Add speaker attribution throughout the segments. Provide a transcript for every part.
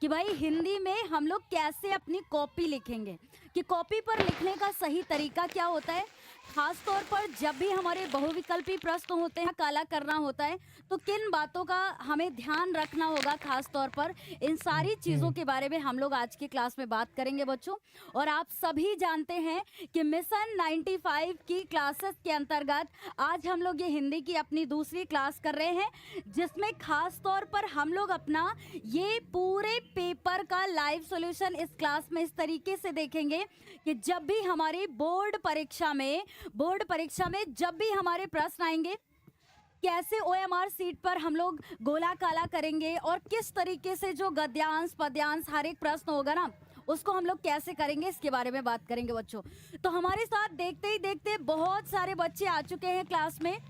Speaker 1: कि भाई हिंदी में हम लोग कैसे अपनी कॉपी लिखेंगे, कि कॉपी पर लिखने का सही तरीका क्या होता है। खास तौर पर जब भी हमारे बहुविकल्पी प्रश्न होते हैं, काला करना होता है, तो किन बातों का हमें ध्यान रखना होगा खास तौर पर, इन सारी चीज़ों
Speaker 2: हुँ,
Speaker 1: के बारे में हम लोग आज की क्लास में बात करेंगे बच्चों। और आप सभी जानते हैं कि मिशन 95 की क्लासेस के अंतर्गत आज हम लोग ये हिंदी की अपनी दूसरी क्लास कर रहे हैं, जिसमें खास तौर पर हम लोग अपना ये पूरे पेपर का लाइव सॉल्यूशन इस क्लास में इस तरीके से देखेंगे कि जब भी हमारी बोर्ड परीक्षा में जब भी हमारे प्रश्न आएंगे, कैसे ओएमआर सीट पर हम लोग गोला काला करेंगे और किस तरीके से जो गद्यांश पद्यांश हर एक प्रश्न होगा ना, उसको हम लोग कैसे करेंगे, इसके बारे में बात करेंगे बच्चों। तो हमारे साथ देखते ही देखते बहुत सारे बच्चे आ चुके हैं क्लास में।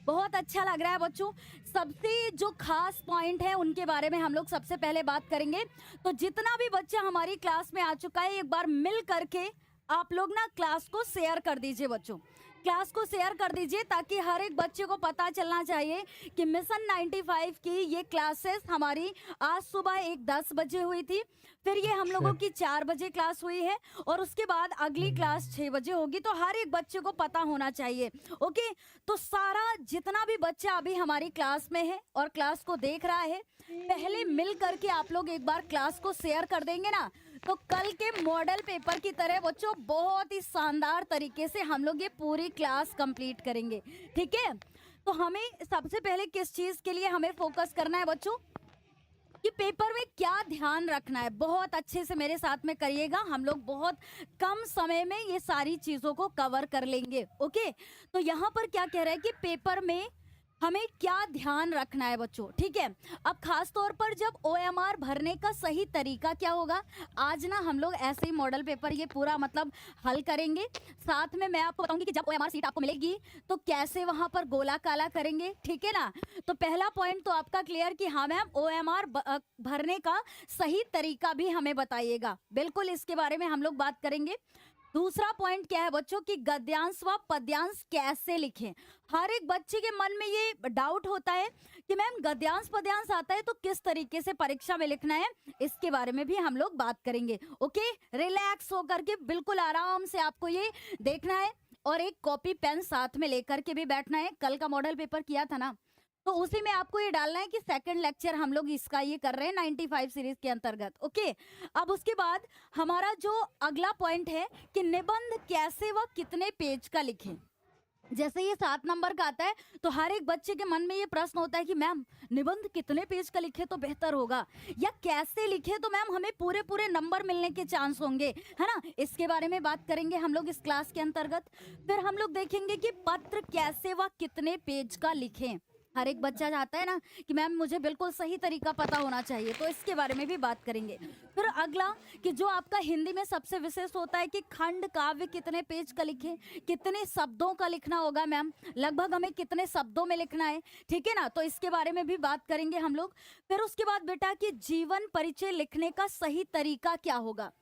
Speaker 1: बहुत अच्छा लग रहा है बच्चों। सबसे जो खास पॉइंट है उनके बारे में हम लोग सबसे पहले बात करेंगे। तो जितना भी बच्चा हमारी क्लास में आ चुका है, एक बार मिल करके आप लोग ना क्लास को शेयर कर दीजिए बच्चों। क्लास को शेयर कर दीजिए ताकि हर एक बच्चे को पता चलना चाहिए कि मिशन 95 की ये क्लासेस हमारी आज सुबह 10 बजे हुई थी, फिर ये हम
Speaker 2: अच्छा।
Speaker 1: लोगों की 4 बजे क्लास हुई है और उसके बाद अगली
Speaker 2: हुँ,
Speaker 1: क्लास 6 बजे होगी। तो हर एक बच्चे को पता होना चाहिए। ओके, तो सारा जितना भी बच्चा अभी हमारी क्लास में है और क्लास को देख रहा है, पहले मिल करके आप लोग एक बार क्लास को शेयर कर देंगे ना, तो कल के मॉडल पेपर की तरह बच्चों बहुत ही शानदार तरीके से हम लोग ये पूरी क्लास कंप्लीट करेंगे। ठीक है, तो हमें सबसे पहले किस चीज के लिए हमें फोकस करना है बच्चों, कि पेपर में क्या ध्यान रखना है। बहुत अच्छे से मेरे साथ में करिएगा, हम लोग बहुत कम समय में ये सारी चीजों को कवर कर लेंगे। ओके, तो यहाँ पर क्या कह रहा है कि पेपर में हमें क्या ध्यान रखना है बच्चों। ठीक है, अब खास तौर पर जब ओएमआर भरने का सही तरीका क्या होगा, आज ना हम लोग ऐसे ही मॉडल पेपर ये पूरा मतलब हल करेंगे। साथ में मैं आपको बताऊंगी कि जब ओएमआर सीट आपको मिलेगी तो कैसे वहां पर गोला काला करेंगे। ठीक है ना, तो पहला पॉइंट तो आपका क्लियर कि हाँ मैम, ओएमआर भरने का सही तरीका भी हमें बताइएगा। बिल्कुल, इसके बारे में हम लोग बात करेंगे। दूसरा पॉइंट क्या है बच्चों कि गद्यांश व पद्यांश कैसे लिखें। हर एक बच्चे के मन में ये डाउट होता है कि मैम गद्यांश पद्यांश आता है तो किस तरीके से परीक्षा में लिखना है, इसके बारे में भी हम लोग बात करेंगे। ओके, रिलैक्स होकर के बिल्कुल आराम से आपको ये देखना है और एक कॉपी पेन साथ में लेकर के भी बैठना है। कल का मॉडल पेपर किया था ना, तो उसी में आपको ये डालना है कि सेकंड लेक्चर हम लोग इसका ये कर रहे हैं 95 सीरीज के अंतर्गत। ओके, अब उसके बाद हमारा जो अगला पॉइंट है कि निबंध कैसे व कितने पेज का लिखें। जैसे ये 7 नंबर का आता है, तो हर एक बच्चे के मन में ये प्रश्न होता है कि मैम निबंध कितने पेज का लिखे तो बेहतर होगा, या कैसे लिखे तो मैम हमें पूरे पूरे नंबर मिलने के चांस होंगे, है ना। इसके बारे में बात करेंगे हम लोग इस क्लास के अंतर्गत। फिर हम लोग देखेंगे कि पत्र कैसे व कितने पेज का लिखें। हर एक बच्चा चाहता है ना कि मैम मुझे बिल्कुल सही तरीका पता होना चाहिए, तो इसके बारे में भी बात करेंगे। फिर अगला कि जो आपका हिंदी में सबसे विशेष होता है कि खंड काव्य कितने पेज का लिखें, कितने शब्दों का लिखना होगा मैम, लगभग हमें कितने शब्दों में लिखना है। ठीक है ना, तो इसके बारे में भी बात करेंगे हम लोग। फिर उसके बाद बेटा कि जीवन परिचय लिखने का सही तरीका क्या होगा।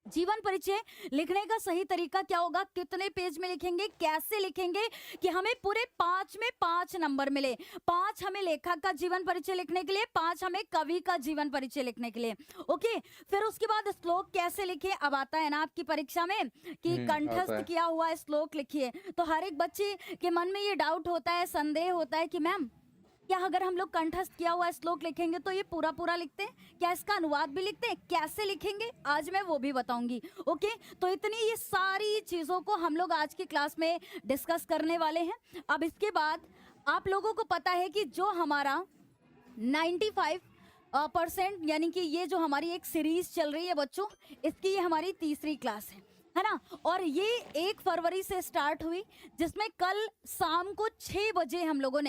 Speaker 1: जीवन परिचय लिखने का सही तरीका क्या होगा, कितने पेज में लिखेंगे, कैसे लिखेंगे कि हमें पूरे 5 में 5 नंबर मिले। 5 हमें लेखक का जीवन परिचय लिखने के लिए, 5 हमें कवि का जीवन परिचय लिखने के लिए। ओके, फिर उसके बाद श्लोक कैसे लिखे। अब आता है ना आपकी परीक्षा में कि
Speaker 2: आता
Speaker 1: कंठस्थ
Speaker 2: है।
Speaker 1: किया हुआ श्लोक लिखिए, तो हर एक बच्चे के मन में ये डाउट होता है, संदेह होता है कि मैम क्या अगर हम लोग कंठस्थ किया हुआ श्लोक लिखेंगे तो ये पूरा पूरा लिखते हैं, क्या इसका अनुवाद भी लिखते हैं, कैसे लिखेंगे, आज मैं वो भी बताऊंगी। ओके, तो इतनी ये सारी चीजों को हम लोग आज की क्लास में डिस्कस करने वाले हैं। अब इसके बाद आप लोगों को पता है कि जो हमारा 95% यानी कि ये जो हमारी एक सीरीज चल रही है बच्चों, इसकी ये हमारी तीसरी क्लास है ना। और ये 1 फरवरी से स्टार्ट हुई, जिसमें कल शाम को 6 बजे हम लोगों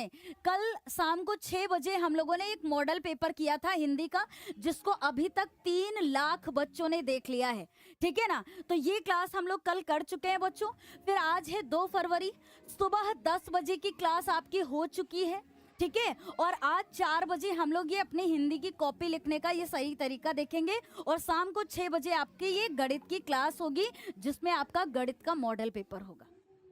Speaker 1: ने एक मॉडल पेपर किया था हिंदी का, जिसको अभी तक 3 लाख बच्चों ने देख लिया है। ठीक है ना, तो ये क्लास हम लोग कल कर चुके हैं बच्चों। फिर आज है 2 फरवरी, सुबह 10 बजे की क्लास आपकी हो चुकी है। ठीक है, और आज 4 बजे हम लोग ये अपनी हिंदी की कॉपी लिखने का ये सही तरीका देखेंगे, और शाम को 6 बजे आपकी ये गणित की क्लास होगी, जिसमें आपका गणित का मॉडल पेपर होगा।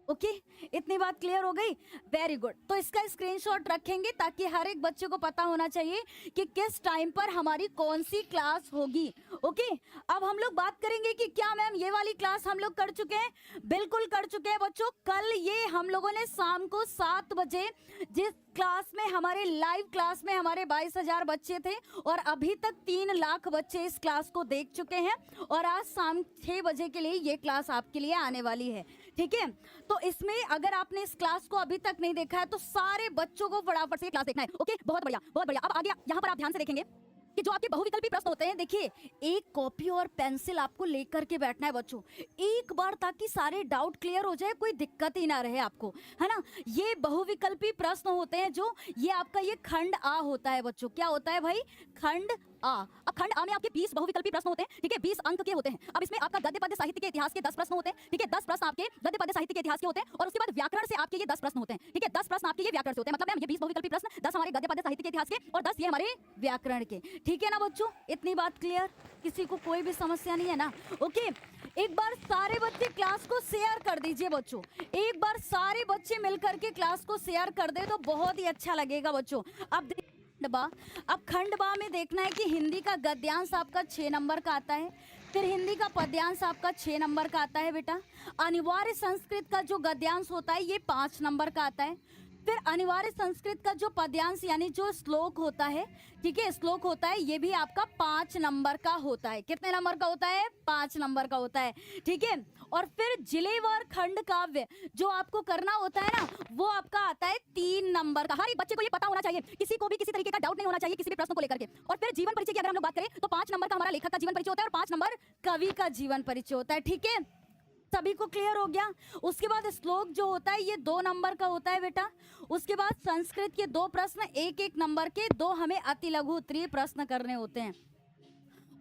Speaker 1: ओके, इतनी बात क्लियर हो गई। Very good. तो इसका स्क्रीनशॉट रखेंगे ताकि हर एक बच्चे को पता होना चाहिए कि किस टाइम पर हमारी कौन सी क्लास होगी। ओके, अब हम लोग बात करेंगे कि क्या मैम ये वाली क्लास हम लोग कर चुके हैं? बिल्कुल कर चुके हैं बच्चों। कल ये हम लोगों ने शाम को 7 बजे जिस क्लास में हमारे लाइव क्लास में हमारे 22,000 बच्चे थे और अभी तक 3 लाख बच्चे इस क्लास को देख चुके हैं और आज शाम 6 बजे के लिए ये क्लास आपके लिए आने वाली है। ठीक है, तो इसमें अगर आपने इस क्लास को अभी तक नहीं देखा है तो सारे बच्चों को फटाफट से क्लास देखना है। ओके, बहुत बढ़िया बहुत बढ़िया। अब आगे यहाँ पर आप ध्यान से देखेंगे कि जो आपके बहुविकल्पी प्रश्न होते हैं, देखिए एक कॉपी और पेंसिल आपको लेकर के बैठना है बच्चों एक बार, ताकि सारे डाउट क्लियर हो जाए, कोई दिक्कत ही ना रहे आपको, है ना। ये बहुविकल्पी प्रश्न होते हैं जो ये आपका ये खंड आ होता है बच्चों। क्या होता है भाई? खंड आ। अब खंड आ में आपके 20 बहुविकल्पी प्रश्न होते हैं। ठीक है, 20 अंक के होते हैं। अब इसमें आपका गद्य पद्य साहित्य के इतिहास के 10 प्रश्न होते हैं। ठीक है, 10 प्रश्न आपके गद्य पद्य साहित्य के इतिहास के होते हैं और उसके बाद व्याकरण से आपके ये 10 प्रश्न होते हैं। ठीक है, 10 प्रश्न आपके ये व्याकरण से होते हैं। मतलब ये 20 बहुविकल्पी प्रश्न, 10 हमारे गद्य पद्य साहित्य के इतिहास के और 10 ये हमारे व्याकरण के। ठीक है ना बच्चों, इतनी बात क्लियर? किसी को कोई भी समस्या नहीं है ना? ओके, एक बार सारे बच्चे क्लास को शेयर कर दीजिए बच्चों। एक बार सारे बच्चे मिलकर के क्लास को शेयर कर दे तो बहुत ही अच्छा लगेगा बच्चों। अब खंड बा में देखना है कि हिंदी का गद्यांश आपका 6 नंबर का आता है, फिर हिंदी का पद्यांश आपका 6 नंबर का आता है बेटा। अनिवार्य संस्कृत का जो गद्यांश होता है ये 5 नंबर का आता है। फिर अनिवार्य संस्कृत का जो पद्यांश यानी जो श्लोक होता है, ठीक है, श्लोक होता है, ये भी आपका 5 नंबर का होता है। कितने नंबर का होता है? 5 नंबर का होता है। ठीक है, और फिर जिलेवार खंड काव्य जो आपको करना होता है ना, वो आपका आता है 3 नंबर का। हर एक बच्चे को ये पता होना चाहिए, किसी को भी किसी तरीके का डाउट नहीं होना चाहिए किसी भी प्रश्न को लेकर के। और फिर जीवन परिचय की अगर हम लोग बात करें तो 5 नंबर का हमारा लेखक का जीवन परिचय होता है और 5 नंबर कवि का जीवन परिचय होता है। ठीक है, सभी को क्लियर हो गया? उसके बाद श्लोक जो होता है ये 2 नंबर का होता है बेटा। उसके बाद संस्कृत के 2 प्रश्न 1-1 नंबर के, 2 हमें अति लघु उत्तरीय प्रश्न करने होते हैं।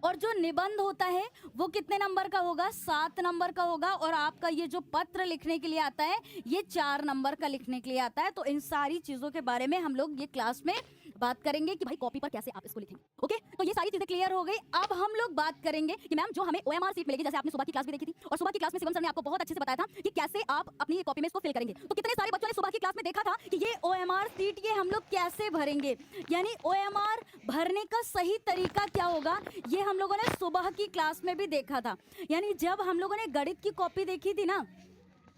Speaker 1: और जो निबंध होता है वो कितने नंबर का होगा? 7 नंबर का होगा। और आपका ये जो पत्र लिखने के लिए आता है ये 4 नंबर का लिखने के लिए आता है। तो इन सारी चीजों के बारे में हम लोग ये क्लास में बात करेंगे कि भाई कॉपी पर कैसे आप इसको लिखेंगे। ओके, तो ये सारी चीजें क्लियर हो गई। अब हम लोग बात करेंगे कि मैम जो हमें ओएमआर सीट मिलेगी, जैसे आपने सुबह की क्लास भी देखी थी और सुबह की क्लास में शिवम सर ने आपको बहुत अच्छे से बताया था कि कैसे आप अपनी कॉपी में इसको फिल करेंगे। तो कितने सारे बच्चों ने सुबह की क्लास में देखा था कि ये ओएमआर सीट ये हम लोग कैसे भरेंगे, यानी ओएमआर भरने का सही तरीका क्या होगा, ये हम लोगों ने सुबह की क्लास में भी देखा था। यानी जब हम लोगों ने गणित की कॉपी देखी थी ना,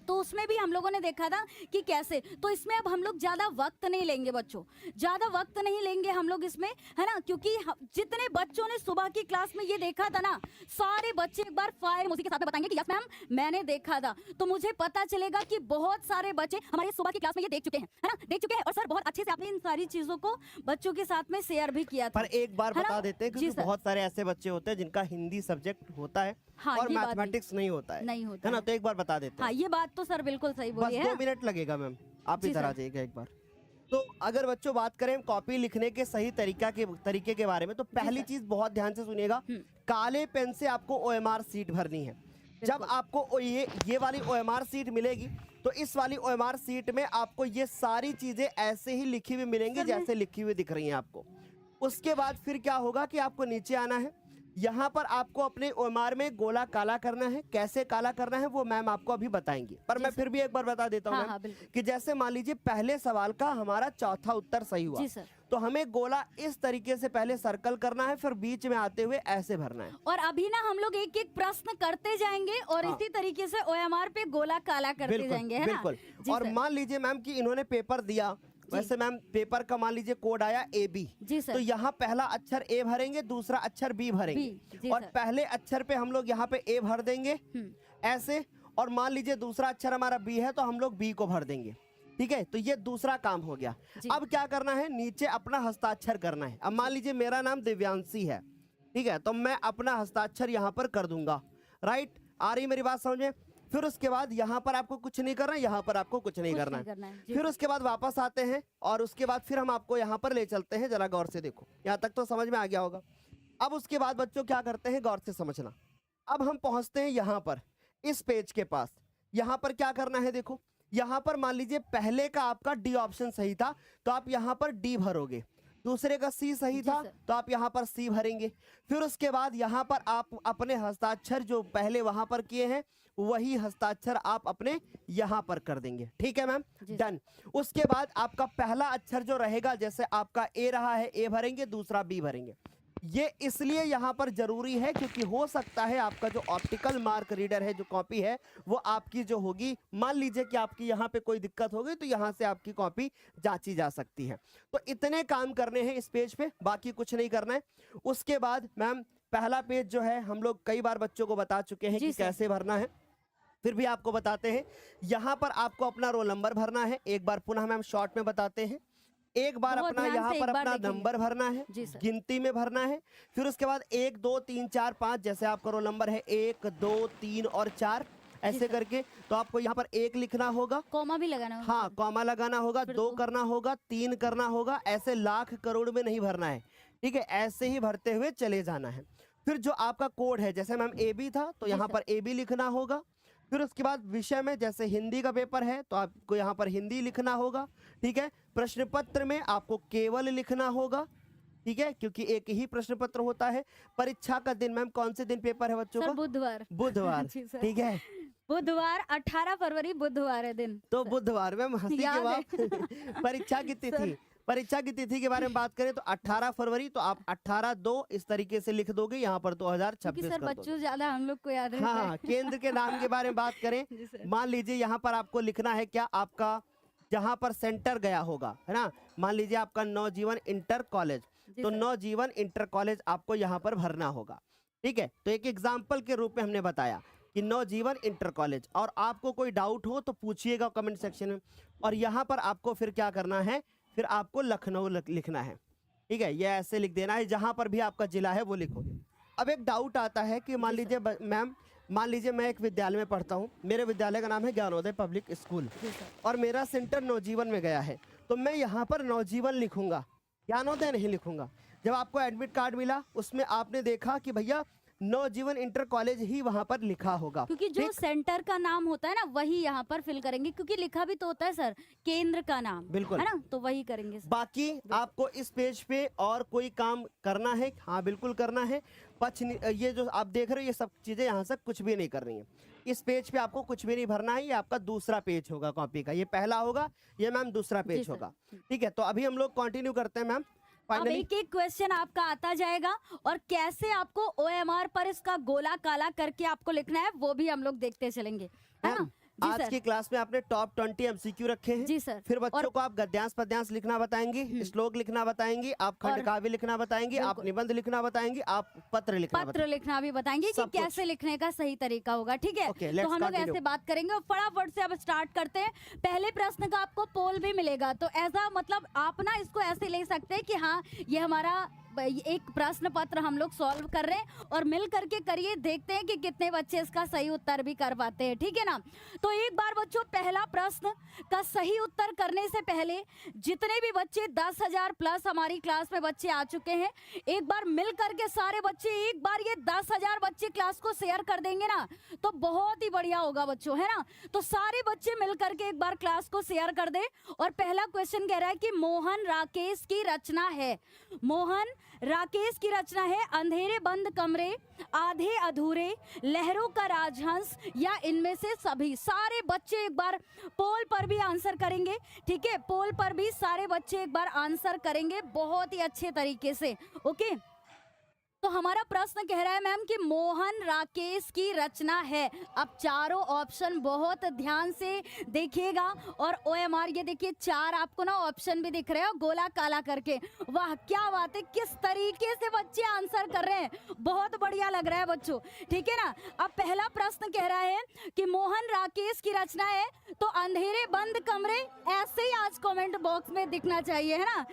Speaker 1: तो उसमें भी हम लोगों ने देखा था कि कैसे। तो इसमें अब हम लोग ज्यादा वक्त नहीं लेंगे बच्चों, ज्यादा वक्त नहीं लेंगे हम लोग इसमें, है ना, क्योंकि जितने बच्चों ने सुबह की क्लास में ये देखा था ना, सारे बच्चे एक बार फायर इमोजी के साथ में बताएंगे कि यस मैम मैंने देखा था। तो मुझे पता चलेगा कि बहुत सारे बच्चे हमारे सुबह की क्लास में ये देख चुके हैं, है ना, देख चुके हैं। और सर बहुत अच्छे से आपने इन सारी चीजों को बच्चों के साथ में शेयर भी किया था।
Speaker 2: पर एक बार बता देते हैं क्योंकि बहुत सारे ऐसे बच्चे होते हैं जिनका हिंदी सब्जेक्ट होता है
Speaker 1: हाँ,
Speaker 2: और मैथमेटिक्स नहीं होता है,
Speaker 1: नहीं होता
Speaker 2: है ना। तो एक बार बता देते हैं।
Speaker 1: हाँ, ये बात तो सर बिल्कुल सही बोली है।
Speaker 2: बस 2 मिनट लगेगा मैम, आप इधर आ जाइएगा एक बार। तो अगर बच्चों बात करें कॉपी लिखने के सही तरीके के बारे में, तो पहली चीज बहुत ध्यान से सुनिएगा, काले पेन से आपको ओएमआर सीट भरनी है। जब आपको ये वाली ओएमआर सीट मिलेगी तो इस वाली ओएमआर सीट में आपको ये सारी चीजें ऐसे ही लिखी हुई मिलेंगी जैसे लिखी हुई दिख रही हैं आपको। उसके बाद फिर क्या होगा कि आपको नीचे आना है, यहाँ पर आपको अपने ओएमआर में गोला काला करना है। कैसे काला करना है वो मैम आपको अभी बताएंगी, पर मैं फिर भी एक बार बता देता हूँ
Speaker 1: हाँ,
Speaker 2: कि जैसे मान लीजिए पहले सवाल का हमारा चौथा उत्तर सही हुआ, तो हमें गोला इस तरीके से पहले सर्कल करना है, फिर बीच में आते हुए ऐसे भरना है।
Speaker 1: और अभी ना हम लोग एक एक प्रश्न करते जाएंगे और इसी तरीके से ओएमआर पे गोला काला करते जाएंगे, है ना?
Speaker 2: बिल्कुल। और मान लीजिए मैम कि इन्होंने पेपर दिया, वैसे मैम पेपर का मान लीजिए कोड आया AB, तो यहाँ पहला अक्षर A भरेंगे, दूसरा अक्षर B भरेंगे और पहले अक्षर पे हम लोग यहाँ पे A भर देंगे ऐसे, और मान लीजिए दूसरा अक्षर हमारा B है तो हम लोग B को भर देंगे। ठीक है, तो ये दूसरा काम हो गया। अब क्या करना है, नीचे अपना हस्ताक्षर करना है। अब मान लीजिए मेरा नाम दिव्यांशी है, ठीक है, तो मैं अपना हस्ताक्षर यहाँ पर कर दूंगा। राइट, आ रही मेरी बात समझ में? फिर उसके बाद यहाँ पर आपको कुछ नहीं करना है, यहाँ पर आपको कुछ नहीं करना है। फिर उसके बाद वापस आते हैं और उसके बाद फिर हम आपको यहाँ पर ले चलते हैं। जरा गौर से देखो, यहाँ तक तो समझ में आ गया होगा। अब उसके बाद बच्चों क्या करते हैं, गौर से समझना। अब हम पहुंचते हैं यहाँ पर इस पेज के पास। यहाँ पर क्या करना है, देखो यहाँ पर मान लीजिए पहले का आपका डी ऑप्शन सही था तो आप यहाँ पर डी भरोगे। दूसरे का सी सही था तो आप यहाँ पर सी भरेंगे। फिर उसके बाद यहाँ पर आप अपने हस्ताक्षर जो पहले वहां पर किए हैं वही हस्ताक्षर आप अपने यहाँ पर कर देंगे। ठीक है मैम, डन। उसके बाद आपका पहला अक्षर जो रहेगा, जैसे आपका ए रहा है, ए भरेंगे, दूसरा बी भरेंगे। ये इसलिए यहाँ पर जरूरी है क्योंकि हो सकता है आपका जो ऑप्टिकल मार्क रीडर है, जो कॉपी है, वो आपकी जो होगी, मान लीजिए कि आपकी यहाँ पे कोई दिक्कत हो गई तो यहाँ से आपकी कॉपी जांची जा सकती है। तो इतने काम करने हैं इस पेज पे, बाकी कुछ नहीं करना है। उसके बाद मैम पहला पेज जो है हम लोग कई बार बच्चों को बता चुके हैं कि कैसे भरना है, फिर भी आपको बताते हैं। यहाँ पर आपको अपना रोल नंबर भरना है। एक बार पुनः मैम शॉर्ट में बताते हैं। एक बार अपना यहाँ पर अपना नंबर भरना है, गिनती में भरना है। फिर उसके बाद 1 2 3 4 5, जैसे आपका रोल नंबर है 1 2 3 और 4 ऐसे करके, तो आपको यहाँ पर 1 लिखना होगा,
Speaker 1: कॉमा भी लगाना होगा।
Speaker 2: हाँ, कॉमा लगाना होगा, 2 करना होगा, 3 करना होगा। ऐसे लाख करोड़ में नहीं भरना है, ठीक है, ऐसे ही भरते हुए चले जाना है। फिर जो आपका कोड है, जैसे मैम ए बी था तो यहाँ पर ए बी लिखना होगा। फिर उसके बाद विषय में, जैसे हिंदी का पेपर है तो आपको यहाँ पर हिंदी लिखना होगा। ठीक है, प्रश्न पत्र में आपको केवल लिखना होगा, ठीक है, क्योंकि एक ही प्रश्न पत्र होता है। परीक्षा का दिन मैम कौन से दिन पेपर है बच्चों का?
Speaker 1: बुधवार।
Speaker 2: बुधवार, ठीक है,
Speaker 1: बुधवार 18 फरवरी बुधवार है दिन,
Speaker 2: तो बुधवार मैम हंसी के बाद परीक्षा की तिथि, परीक्षा की तिथि के बारे में बात करें तो 18 फरवरी, तो आप 18/2 इस तरीके से लिख दोगे यहाँ पर 2026
Speaker 1: सर बच्चों ज्यादा हम लोग को याद है।
Speaker 2: हाँ, केंद्र के नाम के बारे में बात करें, मान लीजिए यहाँ पर आपको लिखना है क्या, आपका जहाँ पर सेंटर गया होगा, है ना, मान लीजिए आपका नवजीवन इंटर कॉलेज, तो नवजीवन इंटर कॉलेज आपको यहाँ पर भरना होगा। ठीक है, तो एक एग्जाम्पल के रूप में हमने बताया कि नवजीवन इंटर कॉलेज, और आपको कोई डाउट हो तो पूछिएगा कमेंट सेक्शन में। और यहाँ पर आपको फिर क्या करना है, फिर आपको लखनऊ लिखना है। ठीक है, ये ऐसे लिख देना है, जहां पर भी आपका जिला है वो लिखोगे। अब एक डाउट आता है कि मान लीजिए मैम, मान लीजिए मैं एक विद्यालय में पढ़ता हूँ, मेरे विद्यालय का नाम है ज्ञानोदय पब्लिक स्कूल, और मेरा सेंटर नवजीवन में गया है, तो मैं यहाँ पर नवजीवन लिखूंगा, ज्ञानोदय नहीं लिखूंगा। जब आपको एडमिट कार्ड मिला उसमें आपने देखा कि भैया नवजीवन इंटर कॉलेज ही वहाँ पर लिखा होगा,
Speaker 1: क्योंकि जो सेंटर का नाम होता है ना वही यहाँ पर फिल करेंगे, क्योंकि लिखा भी तो होता है सर केंद्र का नाम,
Speaker 2: बिल्कुल
Speaker 1: है ना, तो वही करेंगे सर।
Speaker 2: बाकी आपको इस पेज पे और कोई काम करना है? हाँ बिल्कुल करना है। ये जो आप देख रहे हो ये सब चीजें यहाँ से कुछ भी नहीं करनी है। इस पेज पे आपको कुछ भी नहीं भरना है, ये आपका दूसरा पेज होगा कॉपी का, ये पहला होगा, ये मैम दूसरा पेज होगा। ठीक है, तो अभी हम लोग कंटिन्यू करते हैं मैम।
Speaker 1: अब एक एक क्वेश्चन आपका आता जाएगा और कैसे आपको OMR पर इसका गोला काला करके आपको लिखना है वो भी हम लोग देखते चलेंगे, है ना।
Speaker 2: आज की क्लास में आपने टॉप 20 MCQ रखे हैं।
Speaker 1: जी सर।
Speaker 2: फिर बच्चों को आप गद्यांश पद्यांश लिखना बताएंगी, श्लोक लिखना बताएंगी, आप खंड काव्य लिखना बताएंगी, आप निबंध लिखना बताएंगी, आप पत्र लिखना भी बताएंगी
Speaker 1: कि कैसे लिखने का सही तरीका होगा। ठीक है, तो हम लोग ऐसे बात करेंगे और फटाफट से अब स्टार्ट करते हैं। पहले प्रश्न का आपको पोल भी मिलेगा, तो ऐसा मतलब आप ना इसको ऐसे ले सकते हैं कि हाँ ये हमारा एक प्रश्न पत्र हम लोग सॉल्व कर रहे हैं और मिल करके करिए, देखते हैं कि कितने बच्चे इसका सही उत्तर भी कर पाते हैं। ठीक है ना, तो एक बार बच्चों पहला प्रश्न का सही उत्तर करने से पहले जितने भी बच्चे 10,000 प्लस हमारी क्लास में बच्चे आ चुके हैं, एक बार मिल करके सारे बच्चे एक बार ये 10,000 बच्चे क्लास को शेयर कर देंगे ना तो बहुत ही बढ़िया होगा बच्चों, है ना। तो सारे बच्चे मिल करके एक बार क्लास को शेयर कर दे। और पहला क्वेश्चन कह रहा है कि मोहन राकेश की रचना है, मोहन राकेश की रचना है अंधेरे बंद कमरे, आधे अधूरे, लहरों का राजहंस या इनमें से सभी। सारे बच्चे एक बार पोल पर भी आंसर करेंगे। ठीक है, पोल पर भी सारे बच्चे एक बार आंसर करेंगे बहुत ही अच्छे तरीके से। ओके, तो हमारा प्रश्न कह रहा है मैम कि मोहन राकेश की रचना है। अब चारों ऑप्शन बहुत ध्यान से देखिएगा और OMR ये देखिए 4 आपको ना ऑप्शन भी दिख रहे हैं गोला काला करके। वाह क्या बात है, किस तरीके से बच्चे आंसर कर रहे हैं, बहुत बढ़िया लग रहा है बच्चों। ठीक है ना, अब पहला प्रश्न कह रहा है कि मोहन राकेश की रचना है, तो अंधेरे बंद कमरे ऐसे ही आज कमेंट बॉक्स में दिखना चाहिए, है ना।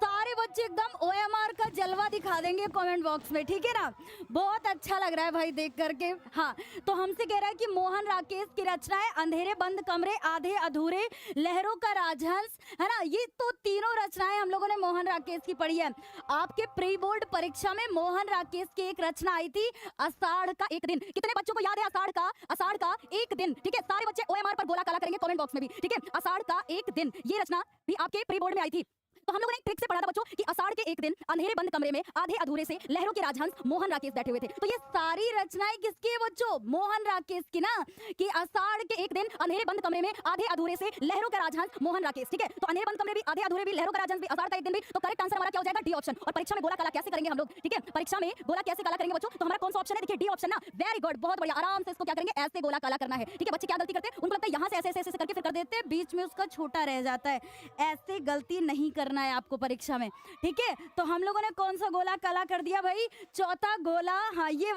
Speaker 1: सारे बच्चे एकदम OMR का जलवा दिखा देंगे कमेंट बॉक्स में। ठीक है ना, बहुत अच्छा लग रहा है भाई देख करके। हाँ, तो हमसे कह रहा है कि मोहन राकेश की रचना है अंधेरे बंद कमरे, आधे अधूरे, लहरों का राजहंस, है ना। ये तो तीनों रचनाएं हम लोगों ने मोहन राकेश की पढ़ी है। आपके प्री बोर्ड परीक्षा में मोहन राकेश की एक रचना आई थी, आषाढ़ का एक दिन। कितने बच्चों को याद है आषाढ़ का एक दिन? ठीक है, सारे बच्चे OMR पर गोला काला करेंगे कमेंट बॉक्स में भी। ठीक है, आषाढ़ का एक दिन ये रचना भी आपके प्री बोर्ड में आई थी। तो हम लोगों ने एक ट्रिक से पढ़ा था बच्चों कि आषाढ़ के एक दिन अंधेरे बंद कमरे में आधे अधूरे से लहरों के राजहंस मोहन राकेश बैठे हुए थे। तो ये सारी रचनाएं किसकी है बच्चों? मोहन राकेश की ना, कि आषाढ़ के एक दिन अंधेरे बंद कमरे में आधे अधूरे से लहरों का राजहंस मोहन राकेश। ठीक है, तो अंधेरे बंद कमरे भी, आधे अधूरे भी, लहरों का राजहंस भी, आषाढ़ का एक दिन भी। तो करेक्ट आंसर हमारा क्या हो जाएगा? D option. और परीक्षा में गोला काला कैसे करेंगे हम लोग? ठीक है, परीक्षा में गोला कैसे काला करेंगे बच्चों? तो हमारा कौन सा ऑप्शन है? देखिए डी ऑप्शन ना, वेरी गुड, बहुत बढ़िया। आराम से इसको क्या करेंगे? ऐसे गोला काला करना है। ठीक है, बच्चे क्या गलती करते हैं? उनको लगता है यहाँ से ऐसे ऐसे करके फिर कर देते हैं, बीच में उसका छोटा रह जाता है। ऐसे गलती नहीं करना है आपको परीक्षा में। ठीक है, तो हम लोगों ने कौन सा गोला काला कर दिया भाई? चौथा गोला। हाँ, ये